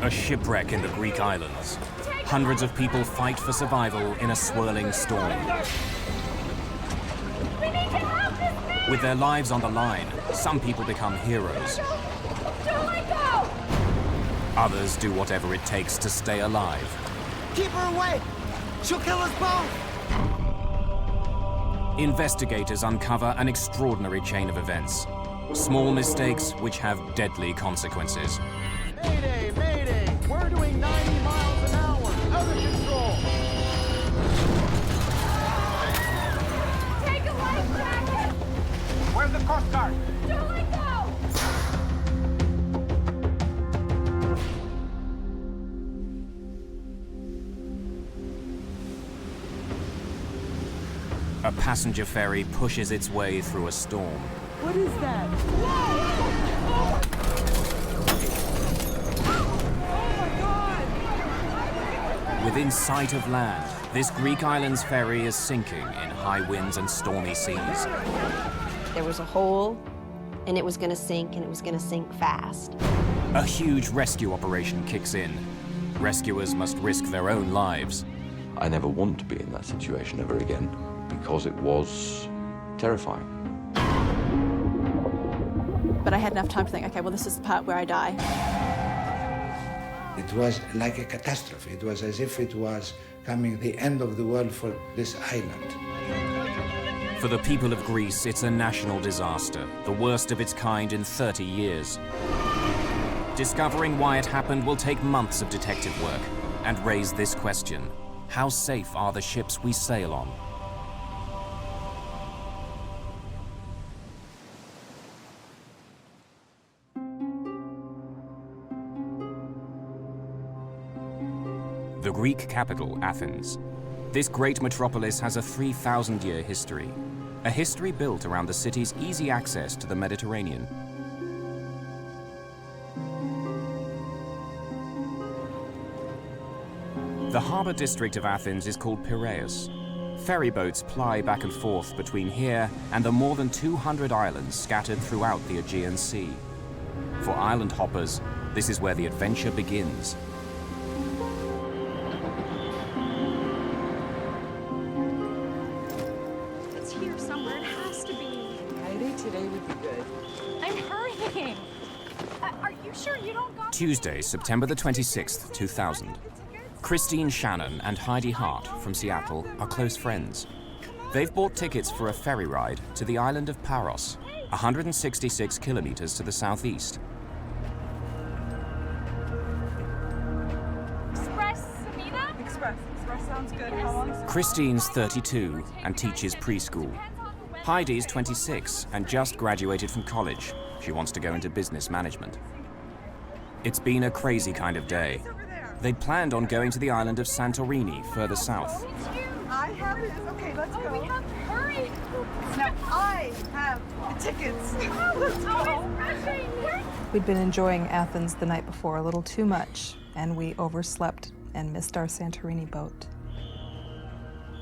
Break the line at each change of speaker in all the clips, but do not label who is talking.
A shipwreck in the Greek islands. Hundreds of people fight for survival in a swirling storm.
We need to help this man!
With their lives on the line, some people become heroes.
Don't let go!
Others do whatever it takes to stay alive.
Keep her away! She'll kill us both!
Investigators uncover an extraordinary chain of events. Small mistakes which have deadly consequences.
Mayday! Mayday! We're doing 90 miles an hour! Out of control!
Take a life jacket!
Where's the Coast Guard?
Don't let go!
A passenger ferry pushes its way through a storm.
What is that?
Within sight of land, this Greek island's ferry is sinking in high winds and stormy seas.
There was a hole, and it was going to sink, and it was going to sink fast.
A huge rescue operation kicks in. Rescuers must risk their own lives.
I never want to be in that situation ever again because it was terrifying.
But I had enough time to think, okay, well, this is the part where I die.
It was like a catastrophe. It was as if it was coming the end of the world for this island.
For the people of Greece, it's a national disaster, the worst of its kind in 30 years. Discovering why it happened will take months of detective work and raise this question: how safe are the ships we sail on? The Greek capital, Athens. This great metropolis has a 3,000-year history. A history built around the city's easy access to the Mediterranean. The harbour district of Athens is called Piraeus. Ferry boats ply back and forth between here and the more than 200 islands scattered throughout the Aegean Sea. For island hoppers, this is where the adventure begins.
It's here somewhere. It has to be.
Mayday today would be good.
I'm hurrying. Are you sure you don't got...
Tuesday, September the 26th, 2000. Christine Shannon and Heidi Hart from Seattle are close friends. They've bought tickets for a ferry ride to the island of Paros, 166 kilometres to the southeast.
Express, Samina?
Express sounds good. How long is it?
Christine's 32 and teaches preschool. Heidi's 26 and just graduated from college. She wants to go into business management. It's been a crazy kind of day. They'd planned on going to the island of Santorini, further south.
I have it. Okay, let's
Oh, we
go.
have to hurry.
Now I have the tickets. Let's
Oh,
go.
it's rushing.
We'd been enjoying Athens the night before a little too much, and we overslept and missed our Santorini boat.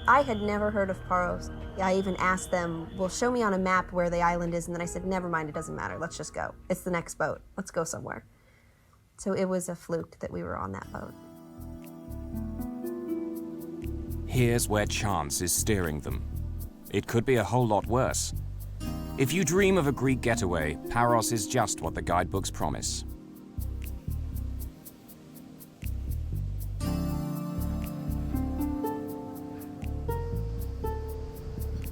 I had never heard of Paros. I even asked them, well, show me on a map where the island is, and then I said, never mind, it doesn't matter. Let's just go. It's the next boat. Let's go somewhere. So it was a fluke that we were on that boat.
Here's where chance is steering them. It could be a whole lot worse. If you dream of a Greek getaway, Paros is just what the guidebooks promise.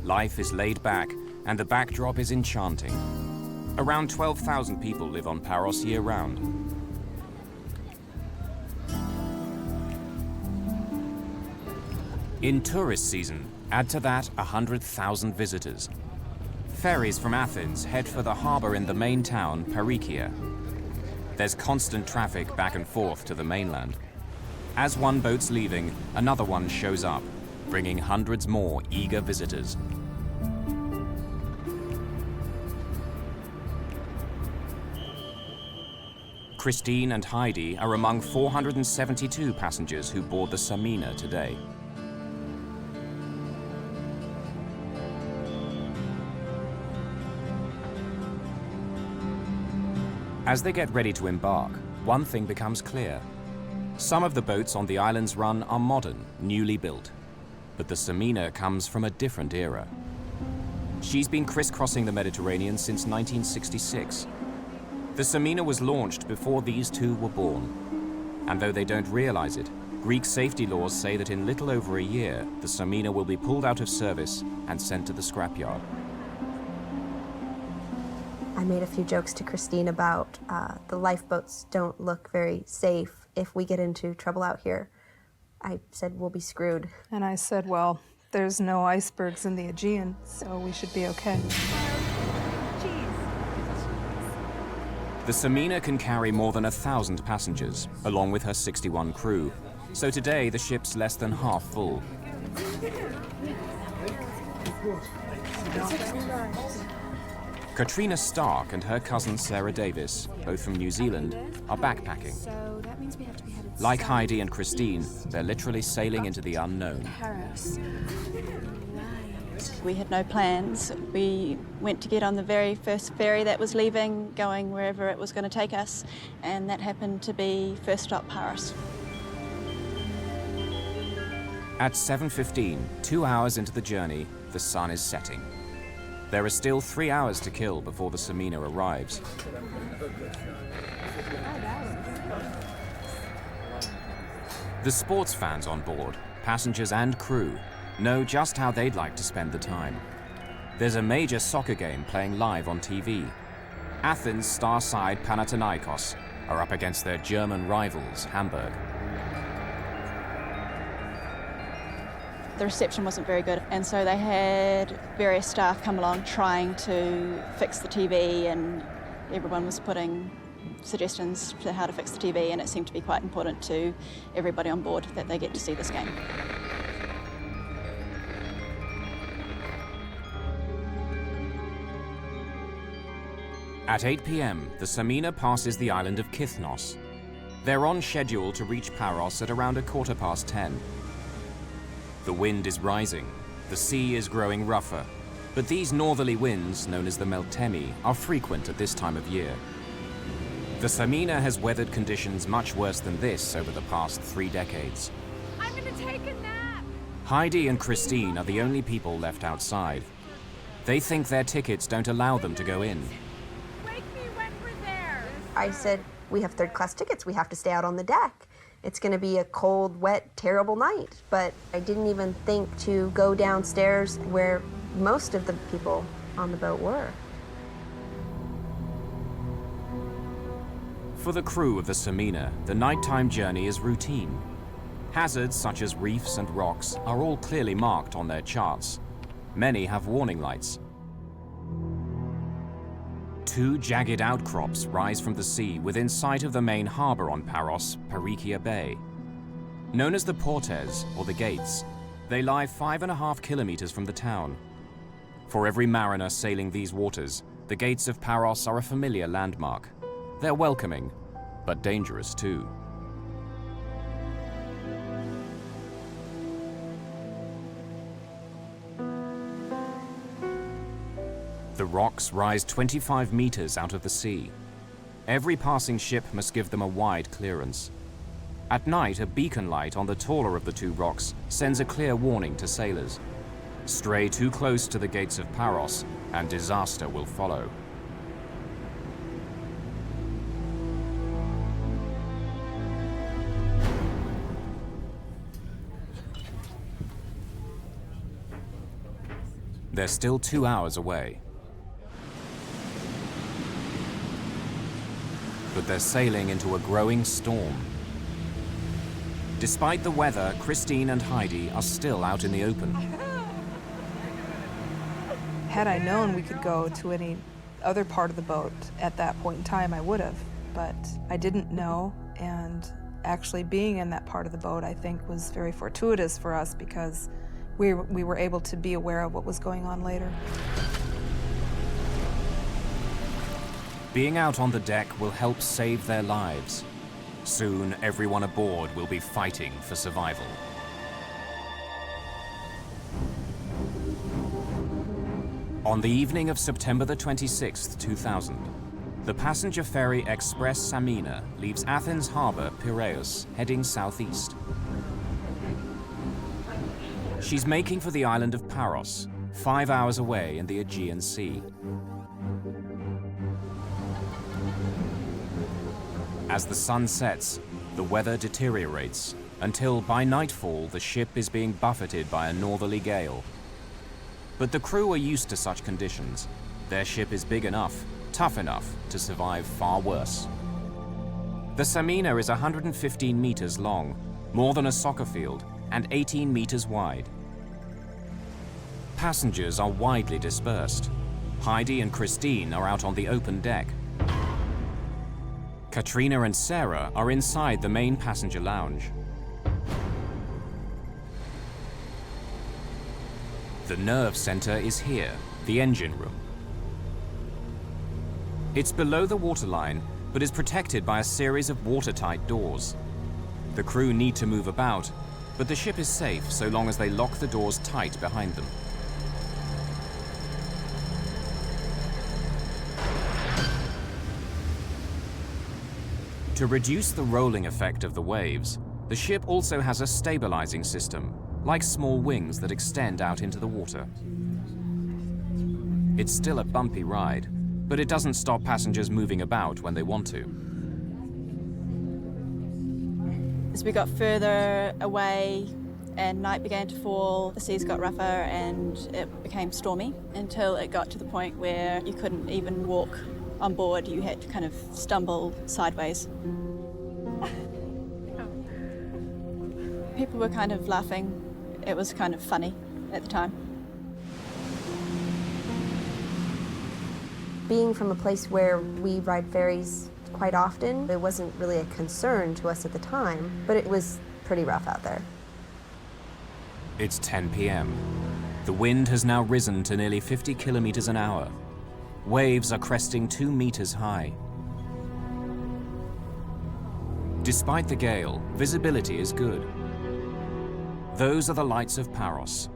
Life is laid back, and the backdrop is enchanting. Around 12,000 people live on Paros year-round. In tourist season, add to that 100,000 visitors. Ferries from Athens head for the harbour in the main town, Paros. There's constant traffic back and forth to the mainland. As one boat's leaving, another one shows up, bringing hundreds more eager visitors. Christine and Heidi are among 472 passengers who board the Samina today. As they get ready to embark, one thing becomes clear. Some of the boats on the island's run are modern, newly built. But the Samina comes from a different era. She's been crisscrossing the Mediterranean since 1966. The Samina was launched before these two were born. And though they don't realize it, Greek safety laws say that in little over a year, the Samina will be pulled out of service and sent to the scrapyard.
I made a few jokes to Christine about the lifeboats don't look very safe if we get into trouble out here. I said we'll be screwed.
And I said, well, there's no icebergs in the Aegean, so we should be okay.
The Samina can carry more than 1,000 passengers, along with her 61 crew. So today, the ship's less than half full. Katrina Stark and her cousin Sarah Davis, both from New Zealand, are backpacking. Like Heidi and Christine, they're literally sailing into the unknown.
Paros. We had no plans. We went to get on the very first ferry that was leaving, going wherever it was going to take us, and that happened to be first stop Paros.
At 7:15, 2 hours into the journey, the sun is setting. There are still 3 hours to kill before the Samina arrives. The sports fans on board, passengers and crew, know just how they'd like to spend the time. There's a major soccer game playing live on TV. Athens' star side Panathinaikos are up against their German rivals, Hamburg.
The reception wasn't very good, and so they had various staff come along trying to fix the TV, and everyone was putting suggestions for how to fix the TV, and it seemed to be quite important to everybody on board that they get to see this game.
At 8 p.m., the Samina passes the island of Kithnos. They're on schedule to reach Paros at around 10:15. The wind is rising, the sea is growing rougher, but these northerly winds, known as the Meltemi, are frequent at this time of year. The Samina has weathered conditions much worse than this over the past 3 decades.
I'm gonna take a nap.
Heidi and Christine are the only people left outside. They think their tickets don't allow them to go in.
Wake me when we're there.
I said, we have third-class tickets. We have to stay out on the deck. It's going to be a cold, wet, terrible night. But I didn't even think to go downstairs where most of the people on the boat were.
For the crew of the Samina, the nighttime journey is routine. Hazards such as reefs and rocks are all clearly marked on their charts. Many have warning lights. 2 jagged outcrops rise from the sea within sight of the main harbour on Paros, Parykia Bay. Known as the Portes, or the Gates, they lie 5.5 kilometres from the town. For every mariner sailing these waters, the Gates of Paros are a familiar landmark. They're welcoming, but dangerous too. The rocks rise 25 meters out of the sea. Every passing ship must give them a wide clearance. At night, a beacon light on the taller of the 2 rocks sends a clear warning to sailors. Stray too close to the Gates of Paros, and disaster will follow. They're still 2 hours away. But they're sailing into a growing storm. Despite the weather, Christine and Heidi are still out in the open.
Had I known we could go to any other part of the boat at that point in time, I would have. But I didn't know, and actually being in that part of the boat, I think, was very fortuitous for us because we were able to be aware of what was going on later.
Being out on the deck will help save their lives. Soon, everyone aboard will be fighting for survival. On the evening of September the 26th, 2000, The passenger ferry Express Samina leaves Athens harbour, Piraeus, heading southeast. She's making for the island of Paros, 5 hours away in the Aegean Sea. As the sun sets, the weather deteriorates until by nightfall the ship is being buffeted by a northerly gale. But the crew are used to such conditions. Their ship is big enough, tough enough to survive far worse. The Samina is 115 meters long, more than a soccer field, and 18 meters wide. Passengers are widely dispersed. Heidi and Christine are out on the open deck. Katrina and Sarah are inside the main passenger lounge. The nerve center is here, the engine room. It's below the waterline, but is protected by a series of watertight doors. The crew need to move about, but the ship is safe so long as they lock the doors tight behind them. To reduce the rolling effect of the waves, the ship also has a stabilizing system, like small wings that extend out into the water. It's still a bumpy ride, but it doesn't stop passengers moving about when they want to.
As we got further away and night began to fall, the seas got rougher and it became stormy until it got to the point where you couldn't even walk on board. You had to kind of stumble sideways. People were kind of laughing. It was kind of funny at the time.
Being from a place where we ride ferries quite often, it wasn't really a concern to us at the time, but it was pretty rough out there.
It's 10 p.m. The wind has now risen to nearly 50 kilometers an hour. Waves are cresting 2 meters high. Despite the gale, visibility is good. Those are the lights of Paros.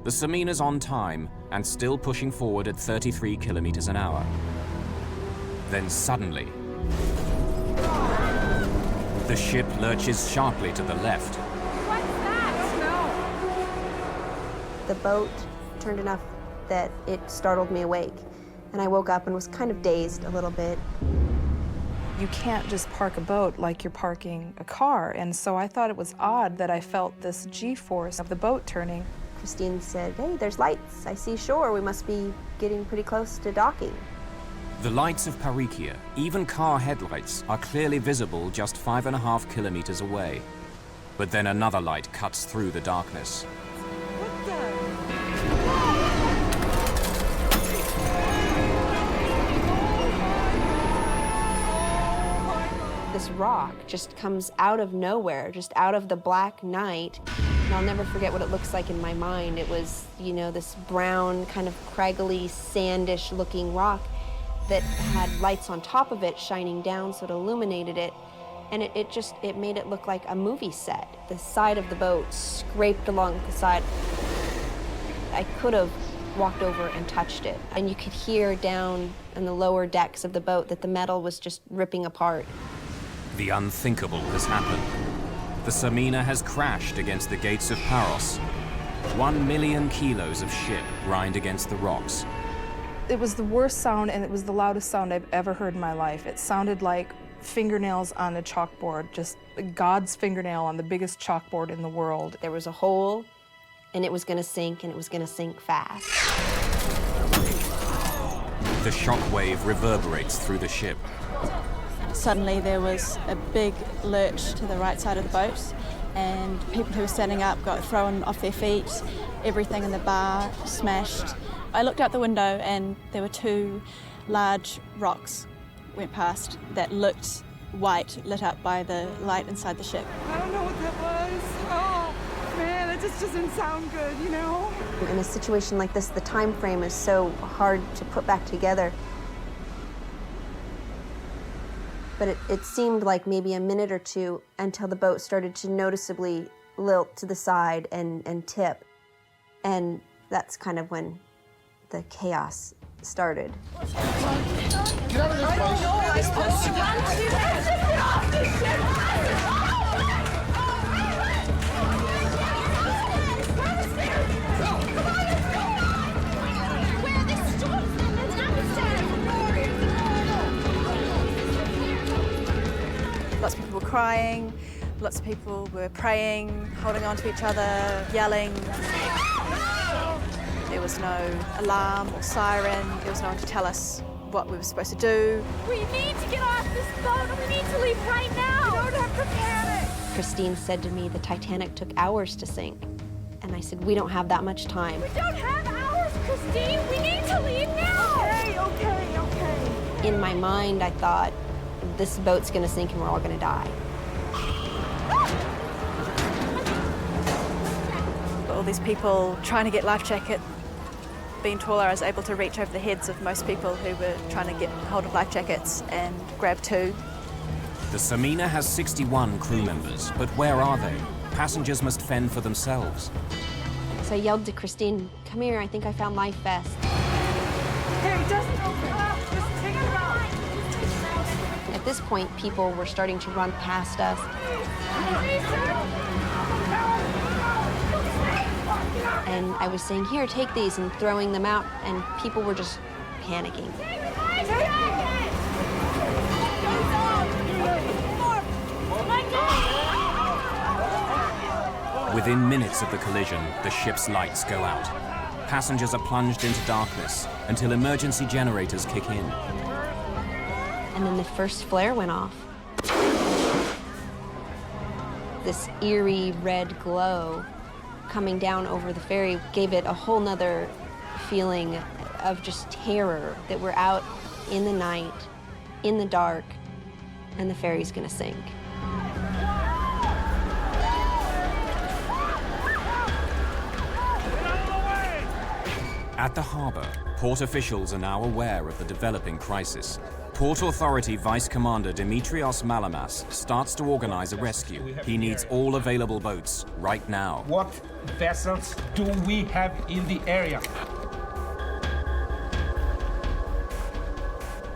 The Samina's on time and still pushing forward at 33 kilometers an hour. Then suddenly, the ship lurches sharply to the left.
What's that? Oh
The boat turned enough that it startled me awake, and I woke up and was kind of dazed a little bit.
You can't just park a boat like you're parking a car, and so I thought it was odd that I felt this G-force of the boat turning.
Christine said, "Hey, there's lights. I see shore. We must be getting pretty close to docking."
The lights of Parykia, even car headlights, are clearly visible just 5.5 kilometers away. But then another light cuts through the darkness.
This rock just comes out of nowhere, just out of the black night. And I'll never forget what it looks like in my mind. It was, you know, this brown, kind of craggly, sandish looking rock that had lights on top of it shining down so it illuminated it. And it made it look like a movie set. The side of the boat scraped along the side. I could have walked over and touched it. And you could hear down in the lower decks of the boat that the metal was just ripping apart.
The unthinkable has happened. The Samina has crashed against the gates of Paros. 1 million kilos of ship grind against the rocks.
It was the worst sound, and it was the loudest sound I've ever heard in my life. It sounded like fingernails on a chalkboard, just God's fingernail on the biggest chalkboard in the world.
There was a hole, and it was gonna sink, and it was gonna sink fast.
The shockwave reverberates through the ship.
Suddenly there was a big lurch to the right side of the boat, and people who were standing up got thrown off their feet. Everything in the bar smashed. I looked out the window and there were 2 large rocks went past that looked white, lit up by the light inside the ship.
I don't know what that was. Oh, man, it just doesn't sound good, you know?
In a situation like this, the time frame is so hard to put back together. But it seemed like maybe a minute or two until the boat started to noticeably lilt to the side and tip. And that's kind of when the chaos started.
Get out of this place.
No, I'm supposed to run to that. Get off the ship.
Where are the storms? There's nothing.
Lots of people were crying, lots of people were praying, holding on to each other, yelling. There was no alarm or siren. There was no one to tell us what we were supposed to do.
We need to get off this boat and we need to leave right now. We don't have to panic.
Christine said to me the Titanic took hours to sink. And I said, we don't have that much time.
We don't have hours, Christine. We need to leave now.
Okay.
In my mind, I thought, this boat's gonna sink and we're all gonna die.
All these people trying to get life jackets. Being taller, I was able to reach over the heads of most people who were trying to get hold of life jackets and grab two.
The Samina has 61 crew members, but where are they? Passengers must fend for themselves.
So I yelled to Christine, come here, I think I found life vest.
Hey, doesn't open up. Just take it out.
At this point, people were starting to run past us. And I was saying, here, take these, and throwing them out, and people were just panicking.
Within minutes of the collision, the ship's lights go out. Passengers are plunged into darkness until emergency generators kick in.
And then the first flare went off. This eerie red glow coming down over the ferry gave it a whole nother feeling of just terror that we're out in the night, in the dark, and the ferry's gonna sink.
At the harbour, port officials are now aware of the developing crisis. Port Authority Vice Commander Dimitrios Malamas starts to organize a rescue. He needs all available boats right now.
What vessels do we have in the area?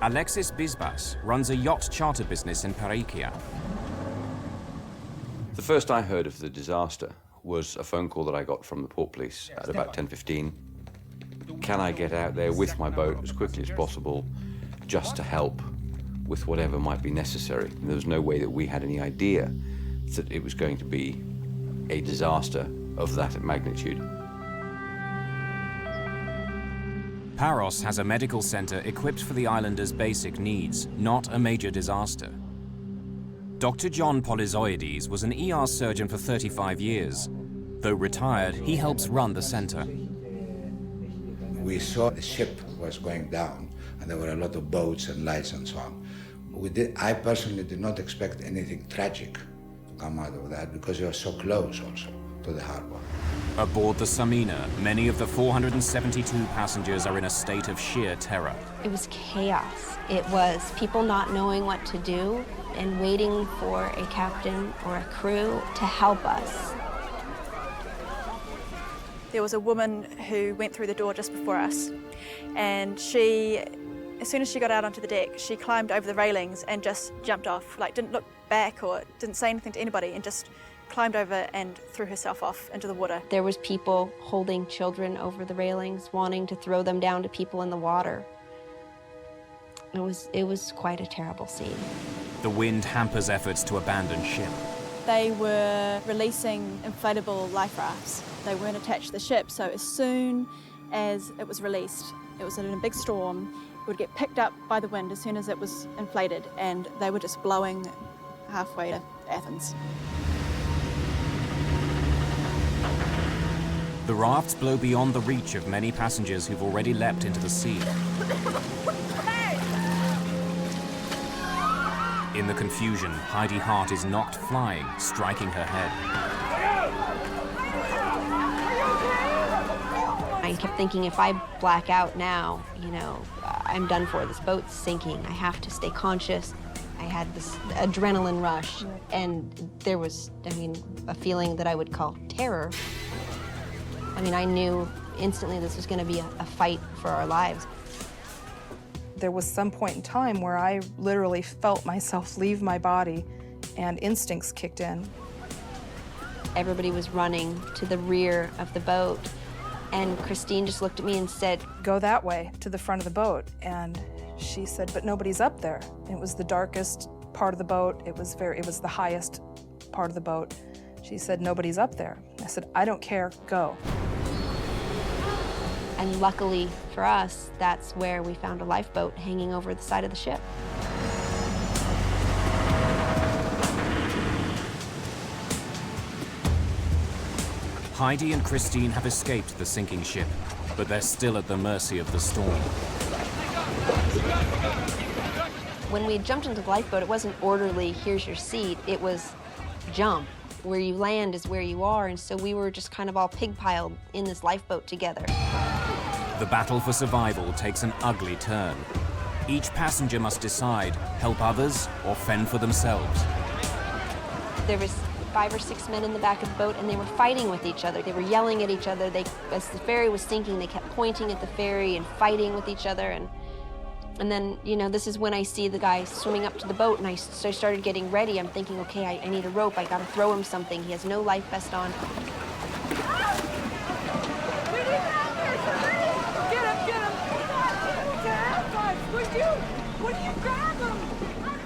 Alexis Bisbas runs a yacht charter business in Paros.
The first I heard of the disaster was a phone call that I got from the port police at about 10:15. Can I get out there with my boat as quickly as possible just to help with whatever might be necessary? And there was no way that we had any idea that it was going to be a disaster of that magnitude.
Paros has a medical center equipped for the islanders' basic needs, not a major disaster. Dr. John Polyzoides was an ER surgeon for 35 years. Though retired, he helps run the center.
We saw the ship was going down, and there were a lot of boats and lights and so on. I personally did not expect anything tragic to come out of that because we were so close also to the harbor.
Aboard the Samina, many of the 472 passengers are in a state of sheer terror.
It was chaos. It was people not knowing what to do and waiting for a captain or a crew to help us.
There was a woman who went through the door just before us, and she, as soon as she got out onto the deck, she climbed over the railings and just jumped off, like didn't look back or didn't say anything to anybody, and just climbed over and threw herself off into the water.
There was people holding children over the railings, wanting to throw them down to people in the water. It was quite a terrible scene.
The wind hampers efforts to abandon ship.
They were releasing inflatable life rafts. They weren't attached to the ship, so as soon as it was released, it was in a big storm, it would get picked up by the wind as soon as it was inflated, and they were just blowing halfway to Athens.
The rafts blow beyond the reach of many passengers who've already leapt into the sea. In the confusion, Heidi Hart is knocked flying, striking her head.
I kept thinking, if I black out now, I'm done for. This boat's sinking. I have to stay conscious. I had this adrenaline rush, and there was, a feeling that I would call terror. I knew instantly this was going to be a fight for our lives.
There was some point in time where I literally felt myself leave my body and instincts kicked in.
Everybody was running to the rear of the boat, and Christine just looked at me and said,
"Go that way, to the front of the boat." And she said, "But nobody's up there." It was the darkest part of the boat. It was the highest part of the boat. She said, "Nobody's up there." I said, "I don't care, go."
And luckily for us, that's where we found a lifeboat hanging over the side of the ship.
Heidi and Christine have escaped the sinking ship, but they're still at the mercy of the storm.
When we jumped into the lifeboat, it wasn't orderly, here's your seat. It was jump. Where you land is where you are, and so we were just kind of all pig-piled in this lifeboat together.
The battle for survival takes an ugly turn. Each passenger must decide, help others or fend for themselves.
There was 5 or 6 men in the back of the boat, and they were fighting with each other. They were yelling at each other. As the ferry was sinking, they kept pointing at the ferry and fighting with each other. And then, you know, this is when I see the guy swimming up to the boat, and so I started getting ready. I'm thinking, okay, I need a rope. I gotta throw him something. He has no life vest on.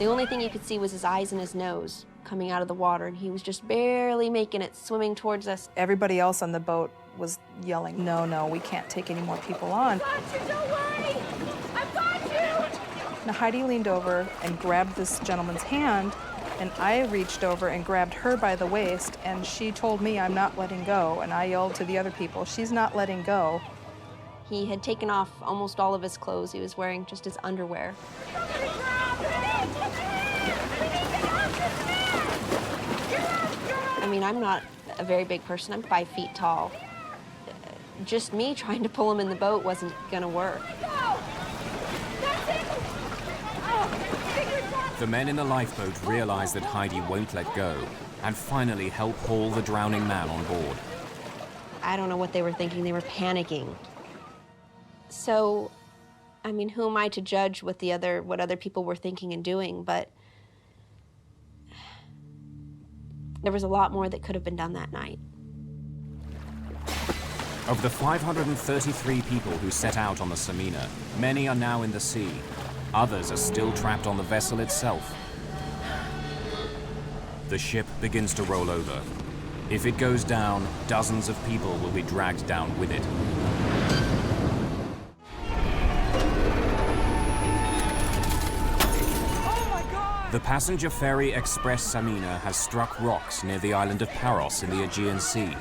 The only thing you could see was his eyes and his nose coming out of the water, and he was just barely making it, swimming towards us.
Everybody else on the boat was yelling, "No, no, we can't take any more people on."
I've got you, don't worry! I've got you!
Now Heidi leaned over and grabbed this gentleman's hand, and I reached over and grabbed her by the waist, and she told me, "I'm not letting go," and I yelled to the other people, "She's not letting go."
He had taken off almost all of his clothes. He was wearing just his underwear. I mean, I'm not a very big person. I'm 5 feet tall. Just me trying to pull him in the boat wasn't gonna work.
The men in the lifeboat realize that Heidi won't let go and finally help haul the drowning man on board.
I don't know what they were thinking. They were panicking. So, I mean, who am I to judge what other people were thinking and doing? But there was a lot more that could have been done that night.
Of the 533 people who set out on the Samina, many are now in the sea. Others are still trapped on the vessel itself. The ship begins to roll over. If it goes down, dozens of people will be dragged down with it. The passenger ferry Express Samina has struck rocks near the island of Paros in the Aegean Sea.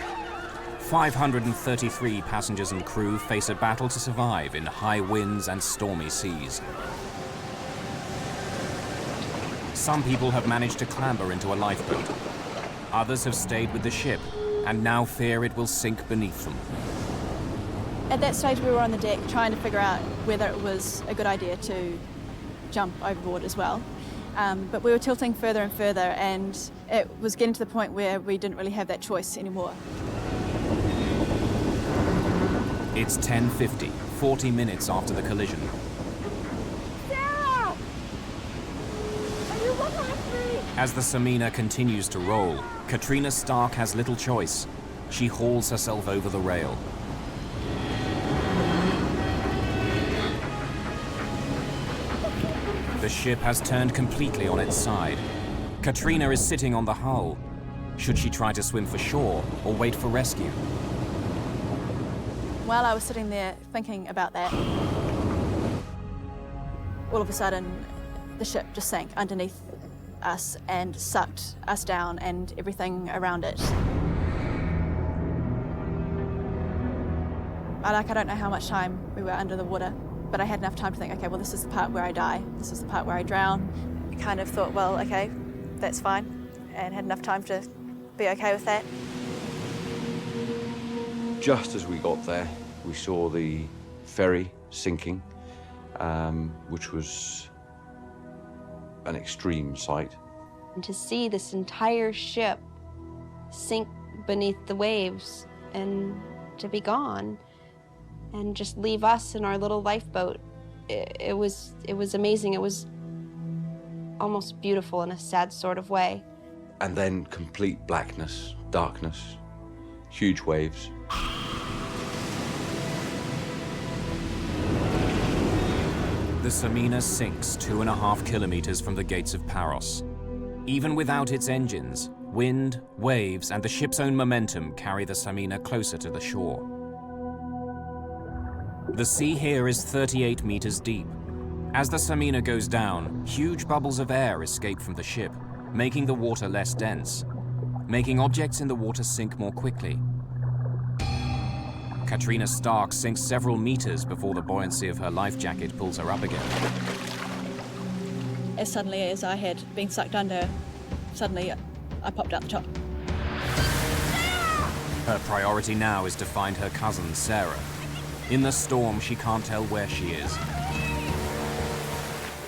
533 passengers and crew face a battle to survive in high winds and stormy seas. Some people have managed to clamber into a lifeboat. Others have stayed with the ship and now fear it will sink beneath them.
At that stage, we were on the deck trying to figure out whether it was a good idea to jump overboard as well. But we were tilting further and further, and it was getting to the point where we didn't really have that choice anymore.
It's 10:50, 40 minutes after the collision.
Sarah! Are you looking at me?
As the Samina continues to roll, Katrina Stark has little choice. She hauls herself over the rail. The ship has turned completely on its side. Katrina is sitting on the hull. Should she try to swim for shore or wait for rescue?
While I was sitting there thinking about that, all of a sudden the ship just sank underneath us and sucked us down and everything around it. I don't know how much time we were under the water, but I had enough time to think, okay, well, this is the part where I die. This is the part where I drown. I kind of thought, well, okay, that's fine, and had enough time to be okay with that.
Just as we got there, we saw the ferry sinking, which was an extreme sight.
And to see this entire ship sink beneath the waves and to be gone and just leave us in our little lifeboat it was amazing. It was almost beautiful in a sad sort of way.
And then complete blackness, darkness, huge waves.
The Samina sinks 2.5 kilometers from the gates of Paros. Even without its engines, wind, waves, and the ship's own momentum carry the Samina closer to the shore. The sea here is 38 meters deep. As the Samina goes down, huge bubbles of air escape from the ship, making the water less dense, making objects in the water sink more quickly. Katrina Stark sinks several meters before the buoyancy of her life jacket pulls her up again.
As suddenly as I had been sucked under, suddenly I popped out the top.
Her priority now is to find her cousin, Sarah. In the storm, she can't tell where she is.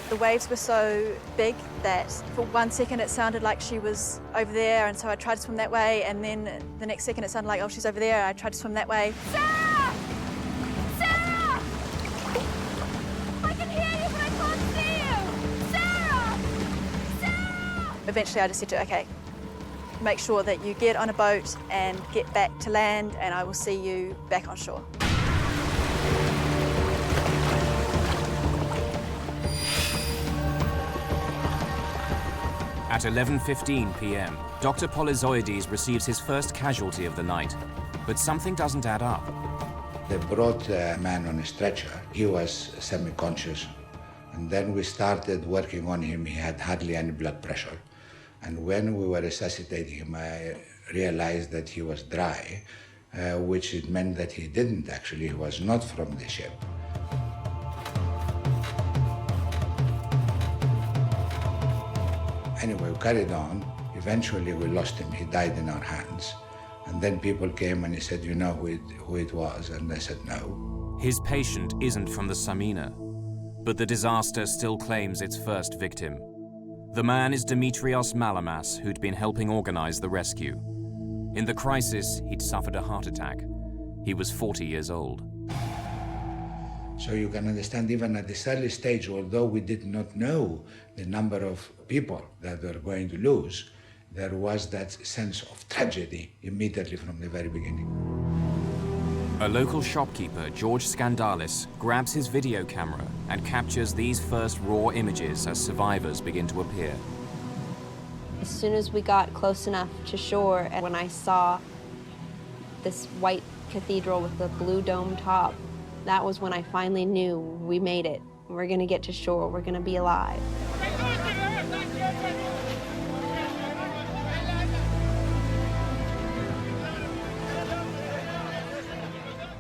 The waves were so big that for 1 second it sounded like she was over there, and so I tried to swim that way, and then the next second it sounded like, oh, she's over there. I tried to swim that way.
Sarah! Sarah! I can hear you, but I can't see you! Sarah! Sarah!
Eventually I just said to her, okay, make sure that you get on a boat and get back to land, and I will see you back on shore.
At 11:15 p.m., Dr. Polyzoides receives his first casualty of the night, but something doesn't add up.
They brought a man on a stretcher. He was semi-conscious. And then we started working on him. He had hardly any blood pressure. And when we were resuscitating him, I realized that he was dry, which it meant that he didn't actually, he was not from the ship. Anyway, we carried on. Eventually we lost him. He died in our hands. And then people came and he said, you know who it was? And I said, no.
His patient isn't from the Samina, but the disaster still claims its first victim. The man is Dimitrios Malamas, who'd been helping organize the rescue. In the crisis, he'd suffered a heart attack. He was 40 years old.
So you can understand, even at this early stage, although we did not know the number of people that we're going to lose, there was that sense of tragedy immediately from the very beginning.
A local shopkeeper, George Skandalis, grabs his video camera and captures these first raw images as survivors begin to appear.
As soon as we got close enough to shore, and when I saw this white cathedral with the blue dome top, that was when I finally knew we made it. We're gonna get to shore, we're gonna be alive.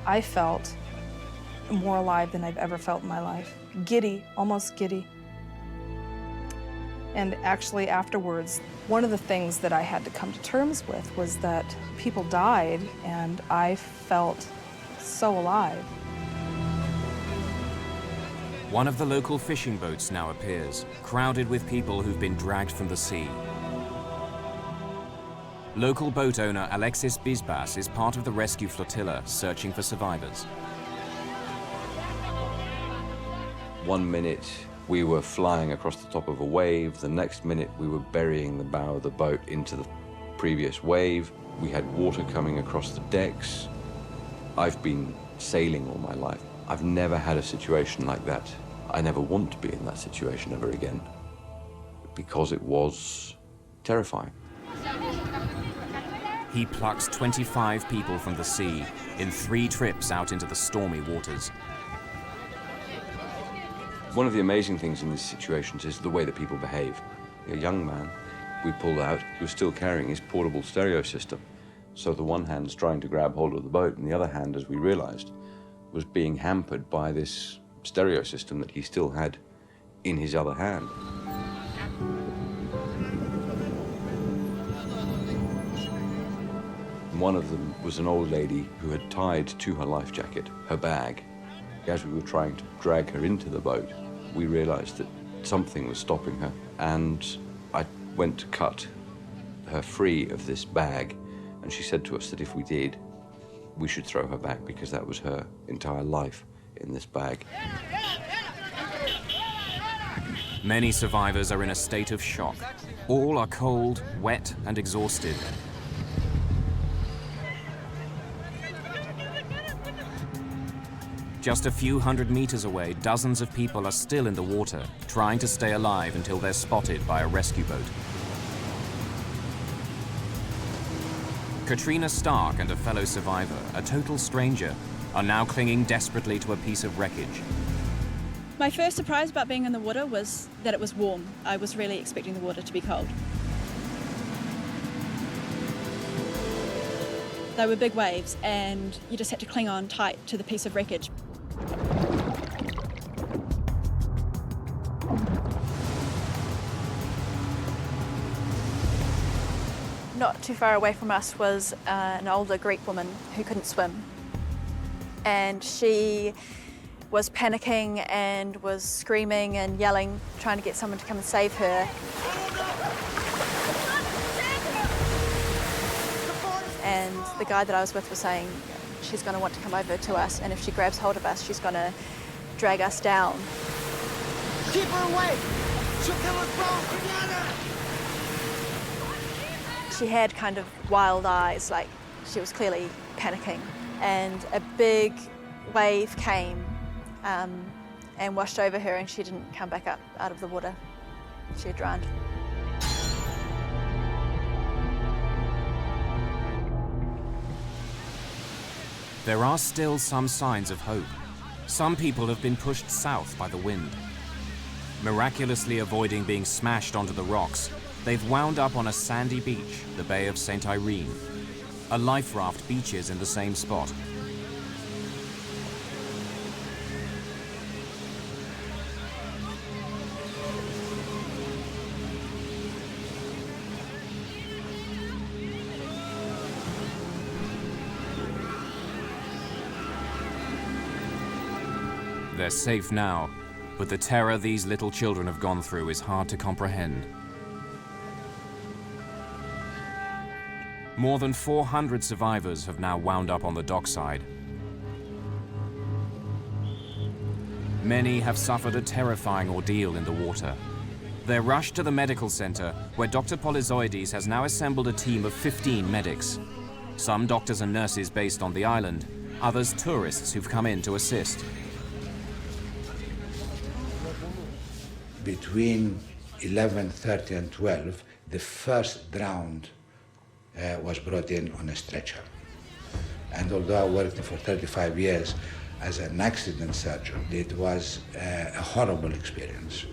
I felt more alive than I've ever felt in my life. Giddy, almost giddy. And actually afterwards, one of the things that I had to come to terms with was that people died and I felt so alive.
One of the local fishing boats now appears, crowded with people who've been dragged from the sea. Local boat owner Alexis Bisbas is part of the rescue flotilla searching for survivors.
1 minute we were flying across the top of a wave, the next minute we were burying the bow of the boat into the previous wave. We had water coming across the decks. I've been sailing all my life. I've never had a situation like that. I never want to be in that situation ever again because it was terrifying.
He plucks 25 people from the sea in 3 trips out into the stormy waters.
One of the amazing things in these situations is the way that people behave. A young man we pulled out, he was still carrying his portable stereo system. So the one hand's trying to grab hold of the boat, and the other hand, as we realized, was being hampered by this stereo system that he still had in his other hand. One of them was an old lady who had tied to her life jacket her bag. As we were trying to drag her into the boat, we realized that something was stopping her, and I went to cut her free of this bag, and she said to us that if we did, we should throw her back because that was her entire life in this bag.
Many survivors are in a state of shock. All are cold, wet, and exhausted. Just a few hundred meters away, dozens of people are still in the water, trying to stay alive until they're spotted by a rescue boat. Katrina Stark and a fellow survivor, a total stranger, are now clinging desperately to a piece of wreckage.
My first surprise about being in the water was that it was warm. I was really expecting the water to be cold. They were big waves, and you just had to cling on tight to the piece of wreckage. Not too far away from us was an older Greek woman who couldn't swim. And she was panicking and was screaming and yelling, trying to get someone to come and save her. And the guy that I was with was saying she's going to want to come over to us, and if she grabs hold of us, she's going to drag us down.
Keep her away! She'll kill us both together!
She had kind of wild eyes, like she was clearly panicking. And a big wave came and washed over her, and she didn't come back up out of the water. She had drowned.
There are still some signs of hope. Some people have been pushed south by the wind. Miraculously avoiding being smashed onto the rocks, they've wound up on a sandy beach, the Bay of St. Irene. A life raft beaches in the same spot. They're safe now, but the terror these little children have gone through is hard to comprehend. More than 400 survivors have now wound up on the dockside. Many have suffered a terrifying ordeal in the water. They're rushed to the medical center, where Dr. Polyzoides has now assembled a team of 15 medics. Some doctors and nurses based on the island, others tourists who've come in to assist.
Between 11:30 and 12, the first drowned was brought in on a stretcher. And although I worked for 35 years as an accident surgeon, it was a horrible experience.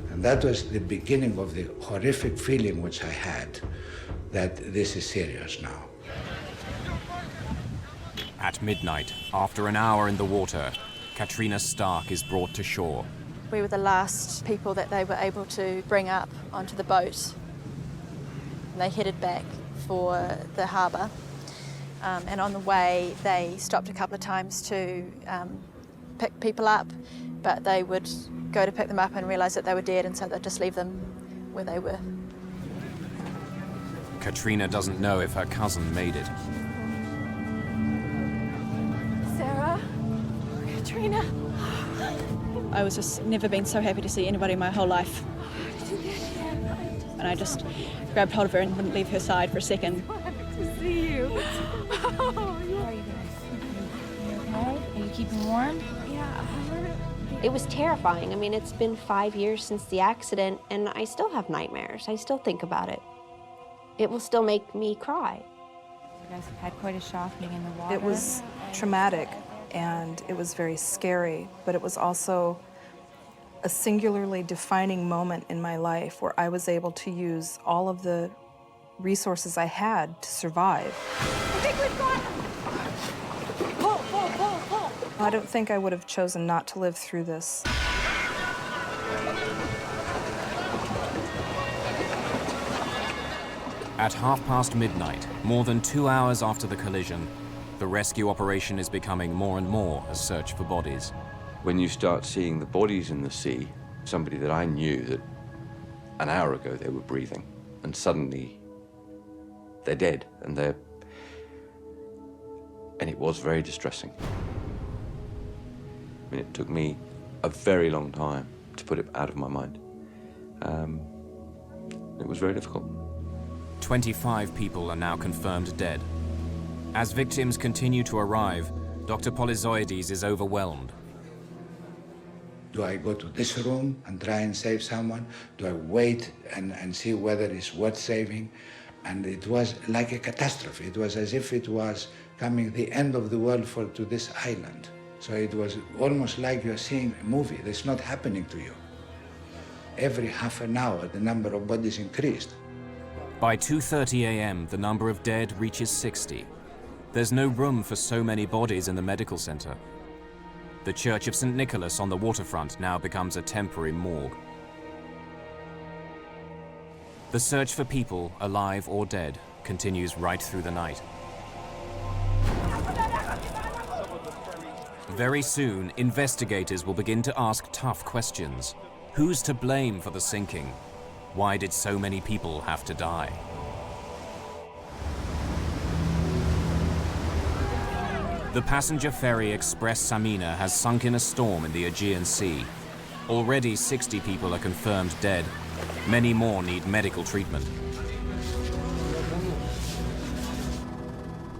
And that was the beginning of the horrific feeling which I had that this is serious now.
At midnight, after an hour in the water, Katrina Stark is brought to shore.
We were the last people that they were able to bring up onto the boat. And they headed back for the harbour. And on the way, they stopped a couple of times to pick people up, but they would go to pick them up and realise that they were dead, and so they'd just leave them where they were.
Katrina doesn't know if her cousin made it.
Sarah? Katrina?
I was just never been so happy to see anybody in my whole life. And I just grabbed hold of her and wouldn't leave her side for a second.
To see you.
How are you okay? Are you keeping warm?
Yeah.
It was terrifying. I mean, it's been 5 years since the accident, and I still have nightmares. I still think about it. It will still make me cry.
You guys have had quite a shock being in the water.
It was traumatic, and it was very scary, but it was also a singularly defining moment in my life where I was able to use all of the resources I had to survive.
I think we've got him. Pull.
I don't think I would have chosen not to live through this.
At midnight, more than 2 hours after the collision, the rescue operation is becoming more and more a search for bodies.
When you start seeing the bodies in the sea, somebody that I knew that an hour ago they were breathing, and suddenly they're dead, and it was very distressing. I mean, it took me a very long time to put it out of my mind. It was very difficult.
25 people are now confirmed dead. As victims continue to arrive, Dr. Polyzoides is overwhelmed.
Do I go to this room and try and save someone? Do I wait and see whether it's worth saving? And it was like a catastrophe. It was as if it was coming the end of the world to this island. So it was almost like you're seeing a movie that's not happening to you. Every half an hour, the number of bodies increased.
By 2:30 a.m., the number of dead reaches 60. There's no room for so many bodies in the medical center. The Church of St. Nicholas on the waterfront now becomes a temporary morgue. The search for people, alive or dead, continues right through the night. Very soon, investigators will begin to ask tough questions. Who's to blame for the sinking? Why did so many people have to die? The passenger ferry Express Samina has sunk in a storm in the Aegean Sea. Already 60 people are confirmed dead. Many more need medical treatment.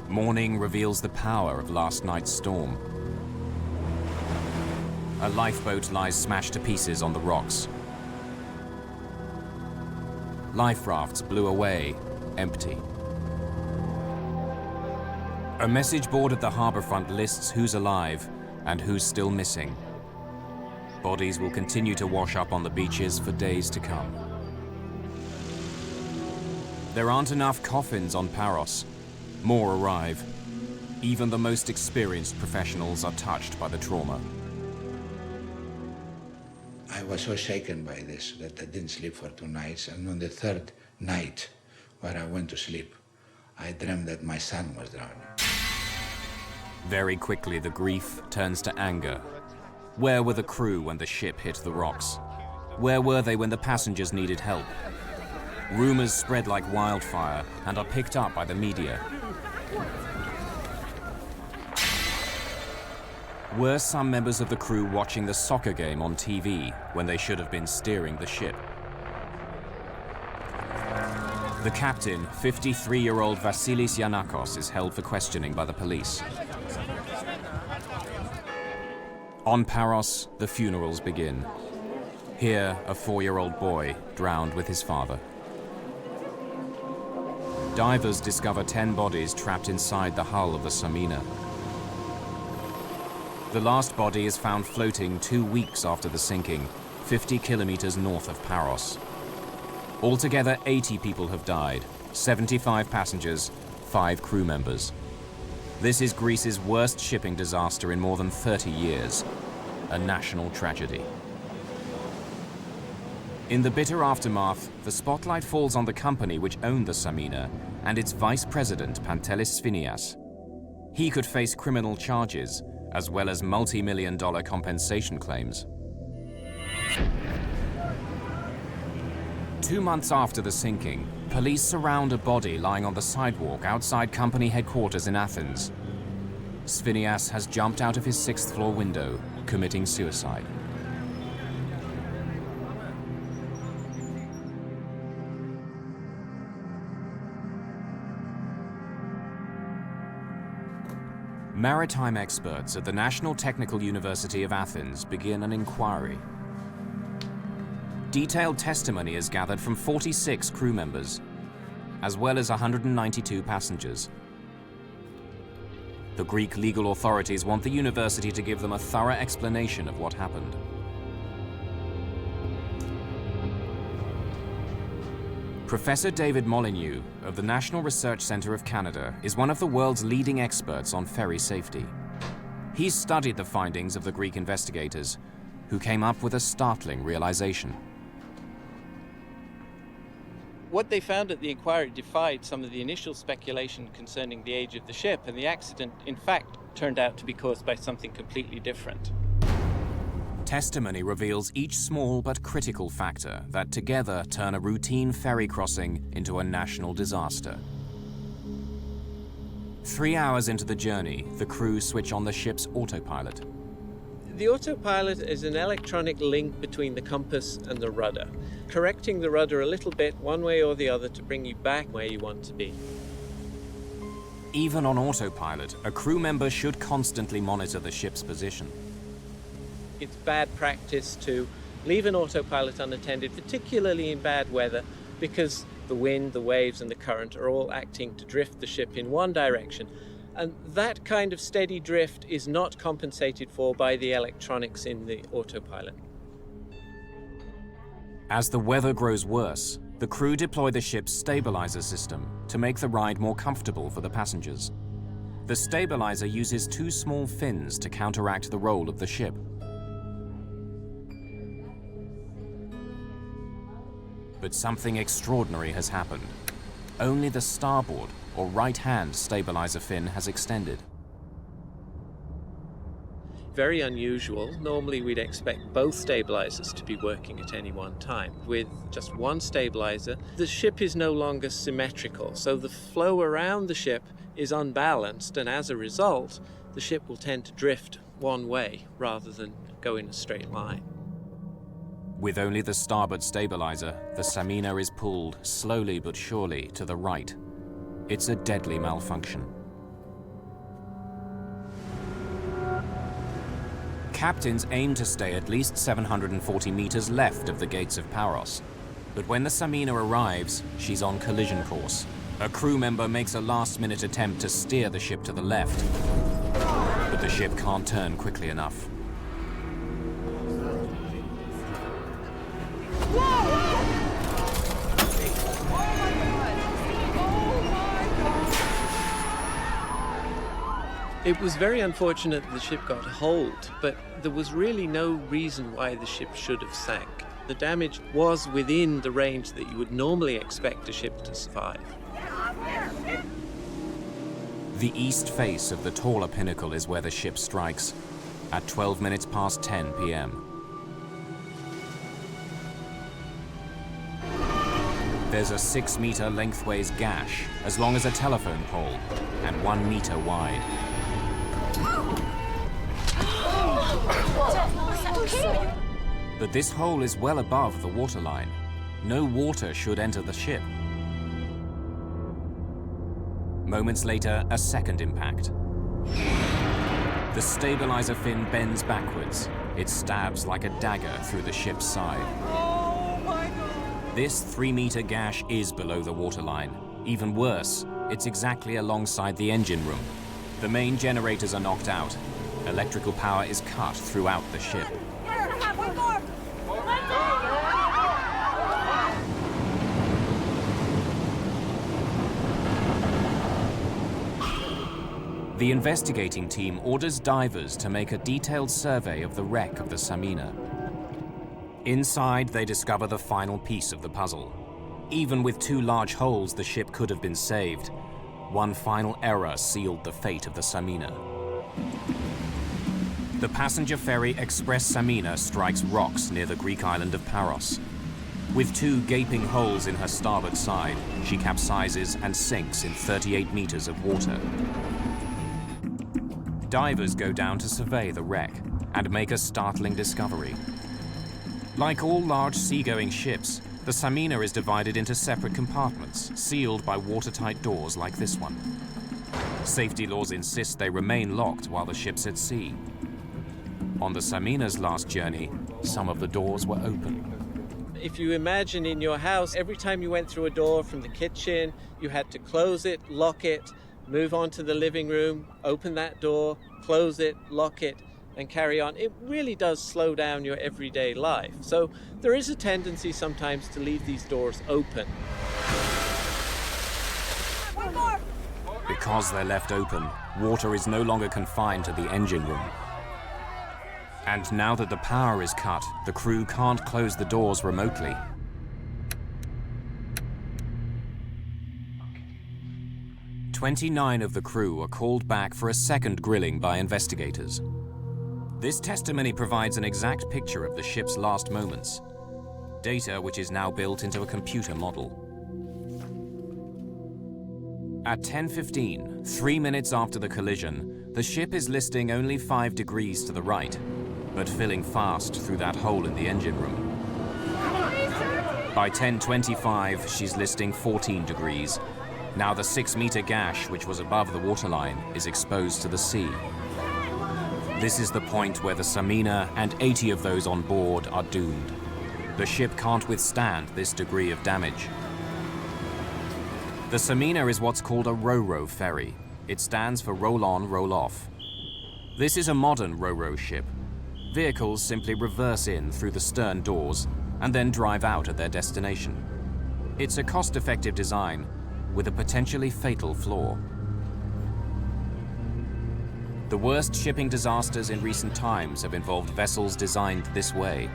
Morning reveals the power of last night's storm. A lifeboat lies smashed to pieces on the rocks. Life rafts blew away, empty. A message board at the harbourfront lists who's alive and who's still missing. Bodies will continue to wash up on the beaches for days to come. There aren't enough coffins on Paros. More arrive. Even the most experienced professionals are touched by the trauma.
I was so shaken by this that I didn't sleep for 2 nights, and on the 3rd night, where I went to sleep, I dreamt that my son was drowning.
Very quickly, the grief turns to anger. Where were the crew when the ship hit the rocks? Where were they when the passengers needed help? Rumors spread like wildfire and are picked up by the media. Were some members of the crew watching the soccer game on TV when they should have been steering the ship? The captain, 53-year-old Vasilis Giannakos, is held for questioning by the police. On Paros, the funerals begin. Here, a 4-year-old boy drowned with his father. Divers discover 10 bodies trapped inside the hull of the Samina. The last body is found floating 2 weeks after the sinking, 50 kilometres north of Paros. Altogether, 80 people have died, 75 passengers, 5 crew members. This is Greece's worst shipping disaster in more than 30 years, a national tragedy. In the bitter aftermath, the spotlight falls on the company which owned the Samina and its vice president, Pantelis Sphinias. He could face criminal charges, as well as multi-million-dollar compensation claims. 2 months after the sinking, police surround a body lying on the sidewalk outside company headquarters in Athens. Sphinias has jumped out of his 6th floor window, committing suicide. Maritime experts at the National Technical University of Athens begin an inquiry. Detailed testimony is gathered from 46 crew members, as well as 192 passengers. The Greek legal authorities want the university to give them a thorough explanation of what happened. Professor David Molyneux of the National Research Centre of Canada is one of the world's leading experts on ferry safety. He's studied the findings of the Greek investigators, who came up with a startling realization.
What they found at the inquiry defied some of the initial speculation concerning the age of the ship, and the accident, in fact, turned out to be caused by something completely different.
Testimony reveals each small but critical factor that together turn a routine ferry crossing into a national disaster. 3 hours into the journey, the crew switch on the ship's autopilot.
The autopilot is an electronic link between the compass and the rudder, correcting the rudder a little bit one way or the other to bring you back where you want to be.
Even on autopilot, a crew member should constantly monitor the ship's position.
It's bad practice to leave an autopilot unattended, particularly in bad weather, because the wind, the waves, and the current are all acting to drift the ship in one direction. And that kind of steady drift is not compensated for by the electronics in the autopilot.
As the weather grows worse, the crew deploy the ship's stabilizer system to make the ride more comfortable for the passengers. The stabilizer uses two small fins to counteract the roll of the ship. But something extraordinary has happened. Only the starboard or right-hand stabilizer fin has extended.
Very unusual. Normally we'd expect both stabilizers to be working at any one time. With just one stabilizer, the ship is no longer symmetrical, so the flow around the ship is unbalanced, and as a result, the ship will tend to drift one way rather than go in a straight line.
With only the starboard stabilizer, the Samina is pulled slowly but surely to the right. It's a deadly malfunction. Captains aim to stay at least 740 meters left of the gates of Paros. But when the Samina arrives, she's on collision course. A crew member makes a last-minute attempt to steer the ship to the left, but the ship can't turn quickly enough.
It was very unfortunate the ship got holed, but there was really no reason why the ship should have sank. The damage was within the range that you would normally expect a ship to survive.
The east face of the taller pinnacle is where the ship strikes, at 12 minutes past 10 p.m. There's a 6-meter lengthways gash, as long as a telephone pole, and 1 meter wide. But this hole is well above the waterline. No water should enter the ship. Moments later, a second impact. The stabilizer fin bends backwards. It stabs like a dagger through the ship's side.
Oh my God!
This 3-meter gash is below the waterline. Even worse, it's exactly alongside the engine room. The main generators are knocked out. Electrical power is cut throughout the ship. The investigating team orders divers to make a detailed survey of the wreck of the Samina. Inside, they discover the final piece of the puzzle. Even with 2 large holes, the ship could have been saved. One final error sealed the fate of the Samina. The passenger ferry Express Samina strikes rocks near the Greek island of Paros. With 2 gaping holes in her starboard side, she capsizes and sinks in 38 meters of water. Divers go down to survey the wreck and make a startling discovery. Like all large seagoing ships, the Samina is divided into separate compartments, sealed by watertight doors like this one. Safety laws insist they remain locked while the ship's at sea. On the Samina's last journey, some of the doors were open.
If you imagine in your house, every time you went through a door from the kitchen, you had to close it, lock it, move on to the living room, open that door, close it, lock it, and carry on. It really does slow down your everyday life. So there is a tendency sometimes to leave these doors open.
Because they're left open, water is no longer confined to the engine room. And now that the power is cut, the crew can't close the doors remotely. Okay. 29 of the crew are called back for a second grilling by investigators. This testimony provides an exact picture of the ship's last moments, data which is now built into a computer model. At 10:15, 3 minutes after the collision, the ship is listing only 5 degrees to the right. but filling fast through that hole in the engine room. By 10:25, she's listing 14 degrees. Now the 6-meter gash, which was above the waterline, is exposed to the sea. This is the point where the Samina and 80 of those on board are doomed. The ship can't withstand this degree of damage. The Samina is what's called a ro-ro ferry. It stands for roll-on, roll-off. This is a modern ro-ro ship. Vehicles simply reverse in through the stern doors and then drive out at their destination. It's a cost-effective design with a potentially fatal flaw. The worst shipping disasters in recent times have involved vessels designed this way.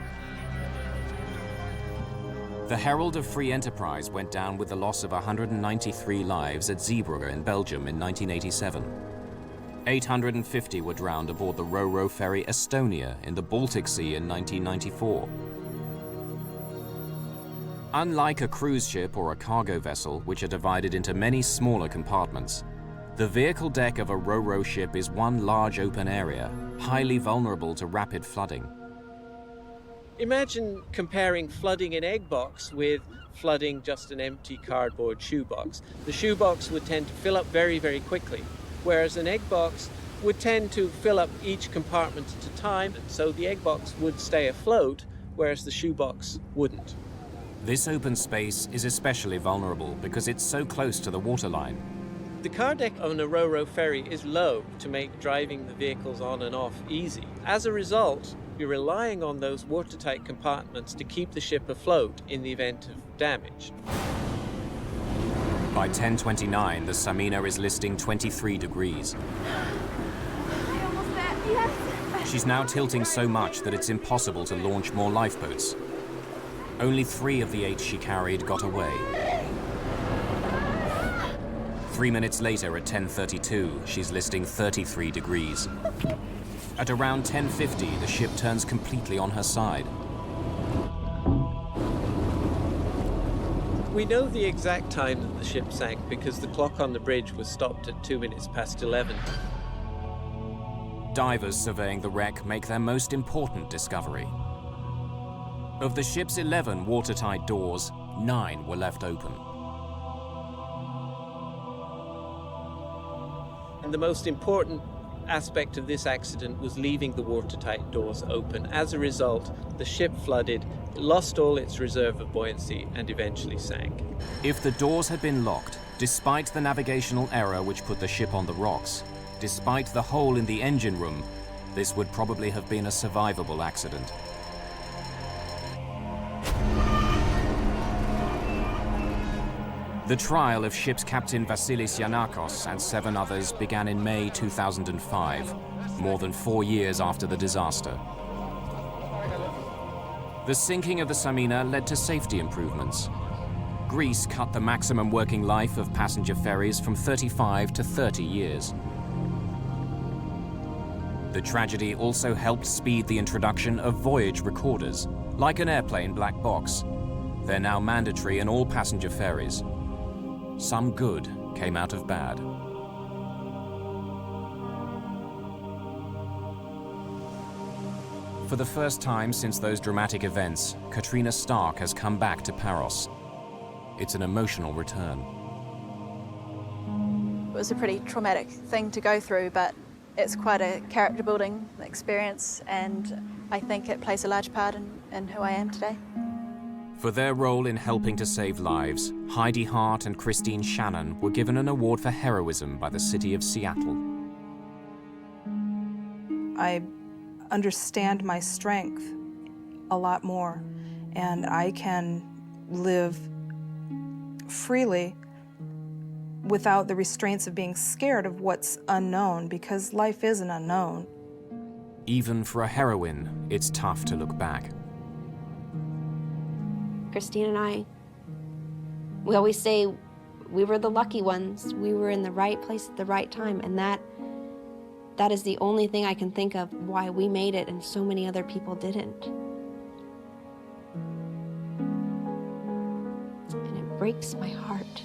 The Herald of Free Enterprise went down with the loss of 193 lives at Zeebrugge in Belgium in 1987. 850 were drowned aboard the ro-ro ferry Estonia in the Baltic Sea in 1994. Unlike a cruise ship or a cargo vessel, which are divided into many smaller compartments, the vehicle deck of a ro-ro ship is one large open area, highly vulnerable to rapid flooding.
Imagine comparing flooding an egg box with flooding just an empty cardboard shoebox. The shoebox would tend to fill up very, very quickly, whereas an egg box would tend to fill up each compartment at a time, and so the egg box would stay afloat, whereas the shoebox wouldn't.
This open space is especially vulnerable because it's so close to the waterline.
The car deck on a ro-ro ferry is low to make driving the vehicles on and off easy. As a result, you're relying on those watertight compartments to keep the ship afloat in the event of damage.
By 10:29, the Samina is listing 23 degrees. She's now tilting so much that it's impossible to launch more lifeboats. Only 3 of the 8 she carried got away. 3 minutes later, at 10:32, she's listing 33 degrees. At around 10:50, the ship turns completely on her side.
We know the exact time that the ship sank because the clock on the bridge was stopped at 2 minutes past 11.
Divers surveying the wreck make their most important discovery. Of the ship's 11 watertight doors, 9 were left open.
And the most important aspect of this accident was leaving the watertight doors open. As a result, the ship flooded, lost all its reserve of buoyancy, and eventually sank.
If the doors had been locked, despite the navigational error which put the ship on the rocks, despite the hole in the engine room, this would probably have been a survivable accident. The trial of ship's captain Vasilis Giannakos and 7 others began in May 2005, more than 4 years after the disaster. The sinking of the Samina led to safety improvements. Greece cut the maximum working life of passenger ferries from 35 to 30 years. The tragedy also helped speed the introduction of Voyage recorders, like an airplane black box. They're now mandatory in all passenger ferries. Some good came out of bad. For the first time since those dramatic events, Katrina Stark has come back to Paros. It's an emotional return.
It was a pretty traumatic thing to go through, but it's quite a character-building experience, and I think it plays a large part in who I am today.
For their role in helping to save lives, Heidi Hart and Christine Shannon were given an award for heroism by the city of Seattle.
I understand my strength a lot more, and I can live freely without the restraints of being scared of what's unknown, because life is an unknown.
Even for a heroine, it's tough to look back.
Christine and I, we always say we were the lucky ones. We were in the right place at the right time, and that is the only thing I can think of why we made it and so many other people didn't. And it breaks my heart.